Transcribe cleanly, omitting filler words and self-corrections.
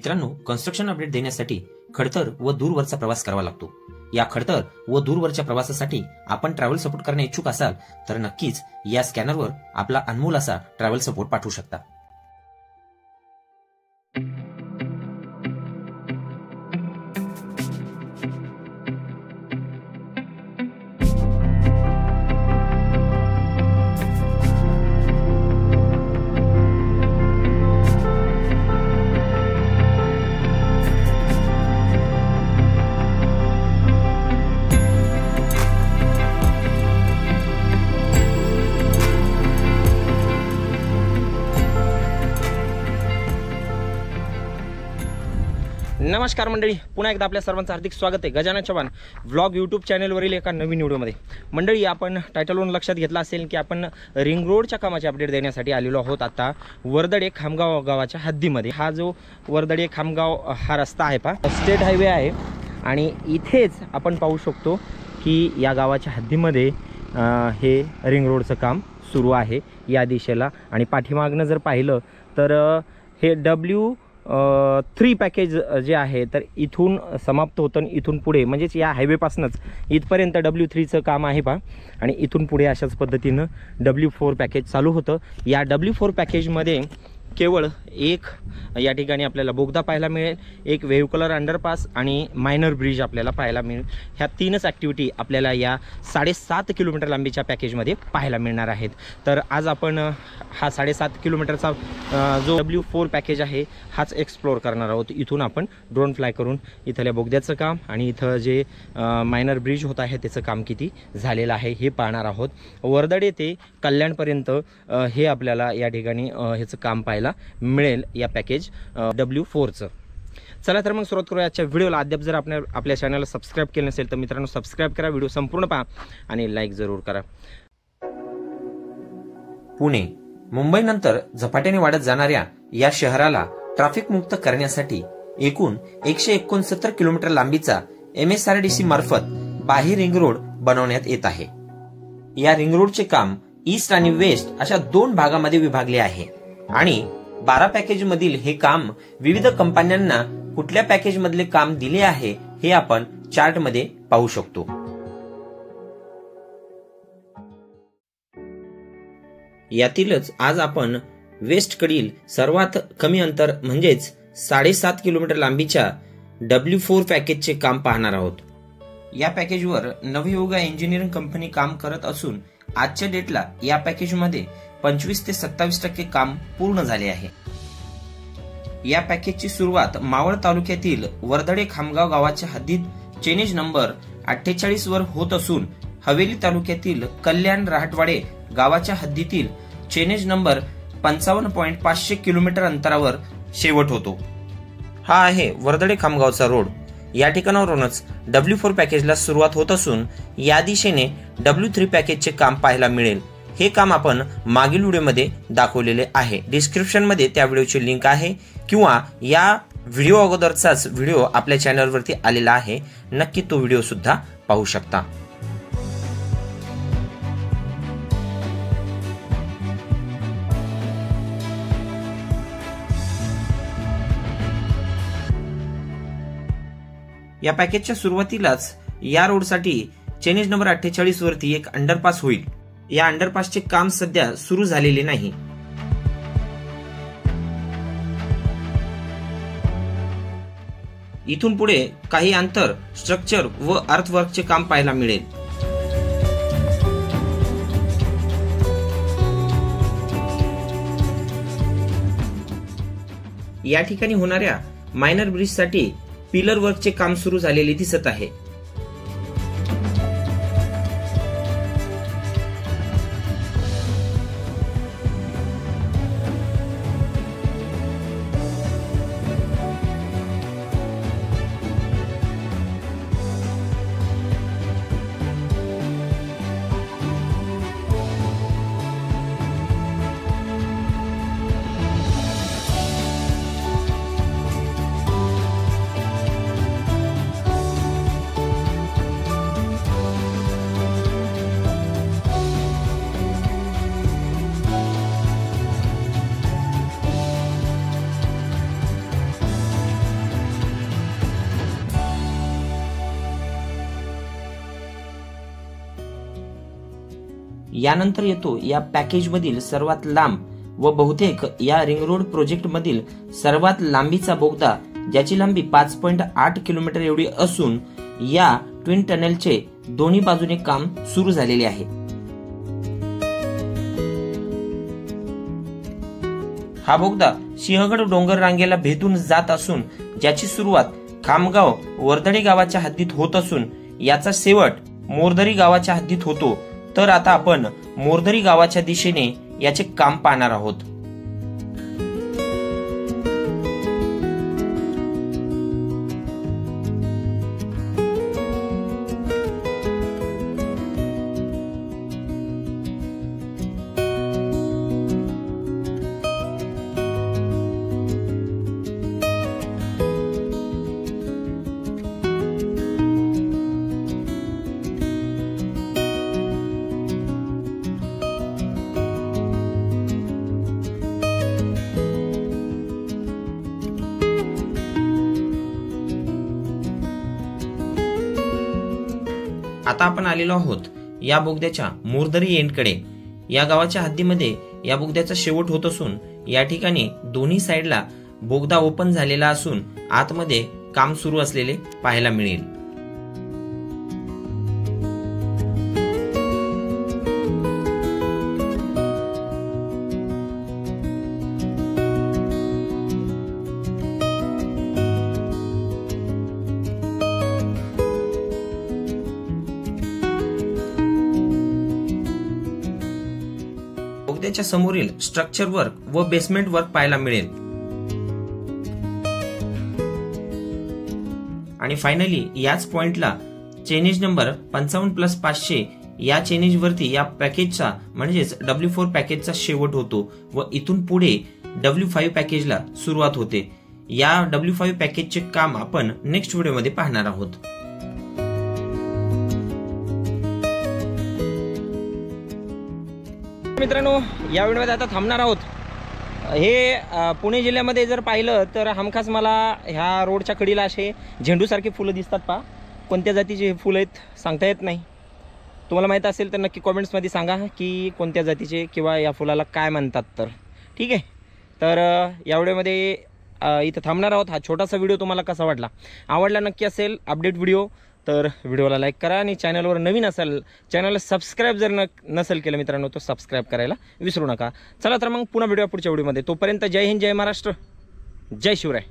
मित्रांनो, construction update देण्यासाठी खडतर व दूरवरचा प्रवास करावा लागतो। या खडतर व दूरवरच्या प्रवासासाठी आपण ट्रॅव्हल सपोर्ट करणे इच्छुक असाल तर नक्कीच या स्कॅनरवर आपला अनमोल असा ट्रॅव्हल सपोर्ट पाठवू शकता। नमस्कार मंडळी, पुन्हा एकदा आपल्या सर्वांचं हार्दिक स्वागत आहे गजानन चव्हाण व्लॉग यूट्यूब चॅनलवरील एका नवीन व्हिडिओमध्ये। मंडळी, आपण टायटलवरून लक्षात घेतलं असेल की आपण रिंग रोडच्या कामाचे अपडेट देण्यासाठी आलेलो आहोत आता वर्दडे खामगाव गावाच्या हद्दीमध्ये। हा जो वर्दडे खामगाव हा रस्ता आहे पहा, स्टेट हायवे आहे आणि इथेच आपण पाहू शकतो की या गावाच्या हद्दीमध्ये हे रिंग रोडचं काम सुरू आहे या दिशेला। आणि पाठीमागनं जर पाहिलं तर हे W3 पॅकेज जे आहे तर इथून समाप्त होतं, इथून पुढे म्हणजेच या हायवेपासूनच इथपर्यंत W3चं काम आहे पहा। आणि इथून पुढे अशाच पद्धतीनं W4 पॅकेज चालू होतं। या W4 पॅकेजमध्ये केवळ एक या ठिकाणी आपल्याला बोगदा पाहायला मिळेल, एक व्हेहिकलर अंडरपास आणि मायनर ब्रिज आपल्याला पाहायला मिळेल। ह्या तीनच ॲक्टिव्हिटी आपल्याला या 7.5 किलोमीटर लांबीच्या पॅकेजमध्ये पाहायला मिळणार आहेत। तर आज आपण हा 7.5 किलोमीटरचा जो W4 पॅकेज आहे हाच एक्सप्लोअर करणार आहोत। इथून आपण ड्रोन फ्लाय करून इथल्या बोगद्याचं काम आणि इथं जे मायनर ब्रिज होत आहे त्याचं काम किती झालेलं आहे हे पाहणार आहोत। वर्दडे ते कल्याणपर्यंत हे आपल्याला या ठिकाणी ह्याचं काम पाहायला मिळेल या पॅकेज W4चं। चला तर मग सुरुवात करूया आजच्या व्हिडिओला। अद्याप जर आपण आपल्या चॅनलला सबस्क्राईब केलं नसेल तर मित्रांनो सबस्क्राईब करा, व्हिडिओ संपूर्ण पहा आणि लाईक जरूर करा। पुणे मुंबईनंतर झपाट्याने वाढत जाणाऱ्या या शहराला ट्रॅफिक मुक्त करण्यासाठी एकूण 169 किलोमीटर लांबीचा MSRDC मार्फत बाहेर रिंग रोड बनवण्यात येत आहे। या रिंग रोडचे काम ईस्ट आणि वेस्ट अशा दोन भागामध्ये विभागले आहे आणि 12 पॅकेज मधील हे काम विविध कंपन्यांना कुठल्या पॅकेज मधले काम दिले आहे हे आपण चार्ट मध्ये पाहू शकतो। यातीलच आज आपण वेस्ट कडील सर्वात कमी अंतर म्हणजेच 7.5 किलोमीटर लांबीच्या W4 पॅकेजचे काम पाहणार आहोत। या पॅकेजवर नवयुगा इंजिनिअरिंग कंपनी काम करत असून आजच्या डेटला या पॅकेजमध्ये 25 ते 27% काम पूर्ण झाले आहे। या पॅकेजची सुरुवात मावळ तालुक्यातील वर्दडे खामगाव गावाच्या हद्दीत चेनेज नंबर 48 वर होत असून हवेली तालुक्यातील कल्याण राहटवाडे गावाच्या हद्दीतील चेनेज नंबर 55.500 किलोमीटर अंतरावर शेवट होतो। हा आहे वर्दडे खामगावचा रोड। या ठिकाणावरूनच W4 पॅकेजला सुरुवात होत असून या दिशेने W3 पॅकेजचे काम पाहायला मिळेल। हे काम आपण मागील व्हिडिओमध्ये दाखवलेले आहे। डिस्क्रिप्शन मध्ये त्या व्हिडिओची लिंक आहे किंवा या व्हिडिओ अगोदरचाच व्हिडिओ आपल्या चॅनलवरती आलेला आहे, नक्की तो व्हिडिओ सुद्धा पाहू शकता। या पॅकेजच्या सुरुवातीलाच या रोडसाठी चेनेज नंबर 48 वरती एक अंडरपास होईल। या अंडरपासचे काम सध्या सुरू झालेले नाही। इथून पुढे काही अंतर स्ट्रक्चर व अर्थवर्कचे काम पाहायला मिळेल। या ठिकाणी होणाऱ्या मायनर ब्रिजसाठी पिलर वर्कचे काम सुरू झालेले दिसत आहे। यानंतर येतो या पॅकेजमधील सर्वात लांब व बहुतेक या रिंग रोड प्रोजेक्ट मधील सर्वात लांबीचा बोगदा, ज्याची लांबी 5.8 किलोमीटर एवढी असून या ट्विन टनेलचे दोन्ही बाजूने काम सुरू झालेले आहे। हा बोगदा सिंहगड डोंगर रांगेला भेदून जात असून ज्याची सुरुवात खामगाव वर्दडे गावाच्या हद्दीत होत असून याचा शेवट मोरदरी गावाच्या हद्दीत होतो। तर आता आपण मोरदरी गावाच्या दिशेने याचे काम पाहणार आहोत। आता आपण आलेलो आहोत या बोगद्याच्या मोरदरी एंडकडे। या गावाच्या हद्दीमध्ये या बोगद्याचा शेवट होत असून या ठिकाणी दोन्ही साइडला बोगदा ओपन झालेला असून आतमध्ये काम सुरू असलेले पाहायला मिळेल। बोगद्याच्या समोरील स्ट्रक्चर वर्क व बेसमेंट वर्क पाहायला मिळेल। आणि फायनली याच पॉइंटला चेनेज नंबर 55+500 या चेनेज वरती या पॅकेजचा म्हणजेच W4 पॅकेजचा शेवट होतो व इथून पुढे W5 पॅकेजला सुरुवात होते। या W5 पॅकेजचे काम आपण नेक्स्ट व्हिडिओमध्ये पाहणार आहोत। मित्रांनो, या व्हिडिओमध्ये आता थांबणार आहोत। हे पुणे जिल्ह्यामध्ये जर पाहिलं तर हमखास मला ह्या रोडच्या कडीला असे झेंडूसारखे फुलं दिसतात। पहा कोणत्या जातीचे हे फुलं आहेत सांगता येत नाही। तुम्हाला माहीत असेल तर नक्की कॉमेंट्समध्ये सांगा की कोणत्या जातीचे किंवा या फुलाला काय म्हणतात। तर ठीक आहे, तर या व्हिडिओमध्ये इथं थांबणार आहोत। हा छोटासा व्हिडिओ तुम्हाला कसा वाटला, आवडला नक्की असेल अपडेट व्हिडिओ तर व्हिडिओला लाईक करा आणि चॅनलवर नवीन असाल चॅनलला सबस्क्राईब जर नसेल केलं मित्रांनो तो सबस्क्राईब करायला विसरू नका। चला तर मग पुन्हा भेटूया पुढच्या व्हिडिओमध्ये। तोपर्यंत जय हिंद, जय महाराष्ट्र, जय शिवराय।